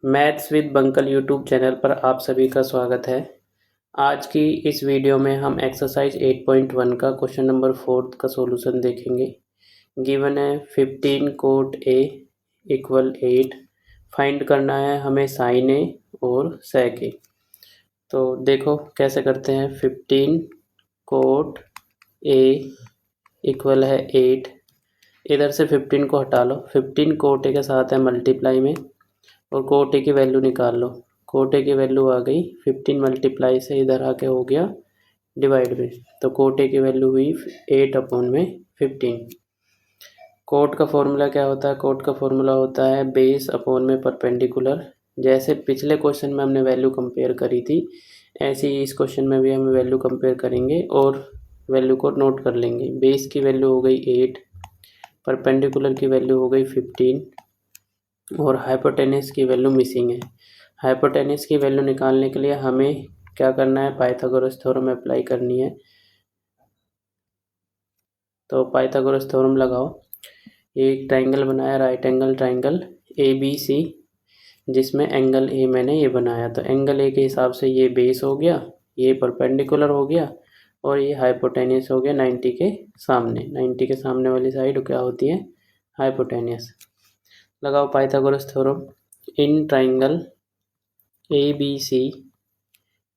Maths with बंकल YouTube channel पर आप सभी का स्वागत है। आज की इस वीडियो में हम एक्सरसाइज 8.1 का क्वेश्चन नंबर 4 का सॉल्यूशन देखेंगे। गिवन है 15 कोट ए इक्वल 8। फाइंड करना है हमें साइन ए और सेक ए। तो देखो कैसे करते हैं। 15 कोट ए इक्वल है 8। इधर से 15 को हटा लो। 15 कोट ए के साथ है मल्टीप्लाई में और कोट ए की वैल्यू निकाल लो। कोट ए की वैल्यू आ गई 15 मल्टीप्लाई से इधर आके हो गया डिवाइड में। तो कोट ए की वैल्यू हुई 8/15। कोट का फॉर्मूला क्या होता है? कोट का फॉर्मूला होता है बेस अपॉन में परपेंडिकुलर। जैसे पिछले क्वेश्चन में हमने वैल्यू कंपेयर करी थी, ऐसे ही इस क्वेश्चन में भी हम वैल्यू कंपेयर करेंगे और वैल्यू को नोट कर लेंगे। बेस की वैल्यू हो गई 8, परपेंडिकुलर की वैल्यू हो गई 15 और हाइपोटेनस की वैल्यू मिसिंग है। हाइपोटेनस की वैल्यू निकालने के लिए हमें क्या करना है? पाइथागोरस थ्योरम अप्लाई करनी है। तो पाइथागोरस थ्योरम लगाओ। एक ट्राइंगल बनाया, राइट एंगल ट्राइंगल ABC, जिसमें एंगल ए मैंने ये बनाया। तो एंगल ए के हिसाब से ये बेस हो गया, ये परपेंडिकुलर हो गया और ये हाइपोटेनस हो गया 90 के सामने। 90 के सामने वाली साइड क्या होती है? हाइपोटेनस। लगाओ Pythagoras theorem in triangle ABC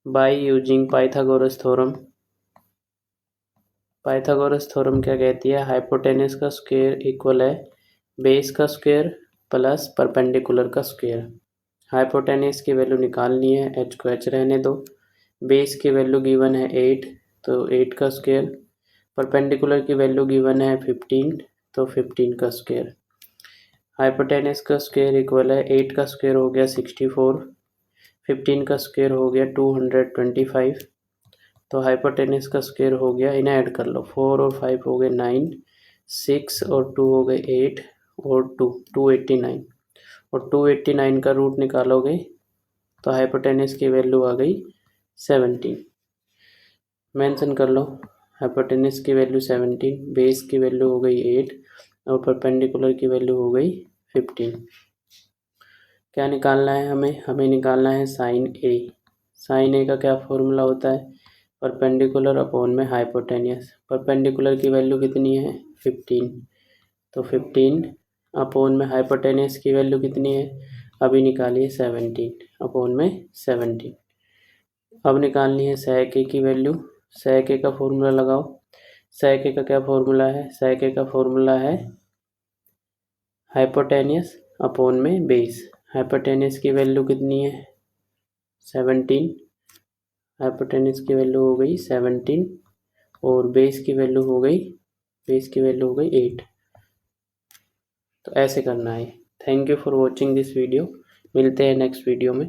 by using Pythagoras theorem. Pythagoras theorem क्या कहती है? हाइपोटेनस का स्क्वायर इक्वल है बेस का स्क्वायर प्लस परपेंडिकुलर का स्क्वायर। हाइपोटेनस की वैल्यू निकालनी है, h को h रहने दो। बेस की वैल्यू गिवन है 8, तो 8 का स्क्वायर। परपेंडिकुलर की वैल्यू गिवन है 15, तो 15 का स्क्वायर। हाइपोटेनस का स्क्वायर इक्वल है 8 का स्क्वायर हो गया 64, 15 का स्क्वायर हो गया 225। तो हाइपोटेनस का स्क्वायर हो गया, इन्हें ऐड कर लो। 4 और 5 हो गए 9, 6 और 2 हो गए 8 और 2 289 और 289 का रूट निकालोगे तो हाइपोटेनस की वैल्यू आ गई 17। मेंशन कर लो हाइपोटेनस की वैल्यू 17, बेस की वैल्यू हो गई 8 और परपेंडिकुलर की वैल्यू हो गई 15। क्या निकालना है हमें? हमें निकालना है साइन ए। साइन ए का क्या फॉर्मूला होता है? परपेंडिकुलर अपॉन में हाइपोटेनियस। परपेंडिकुलर की वैल्यू कितनी है? 15, तो 15 अपॉन में हाइपोटेनियस की वैल्यू कितनी है? अभी निकालिए 17 अपॉन में 17। अब निकालनी है सेक ए की वैल्यू। सेक ए का फॉर्मूला लगाओ। सेक ए का क्या फॉर्मूला है? सेक ए का फॉर्मूला है हाइपोटेनियस अपॉन में बेस। हाइपोटेनस की वैल्यू कितनी है? 17। हाइपोटेनस की वैल्यू हो गई 17 और बेस की वैल्यू हो गई 8। तो ऐसे करना है। Thank you for watching this video. मिलते हैं नेक्स्ट वीडियो में।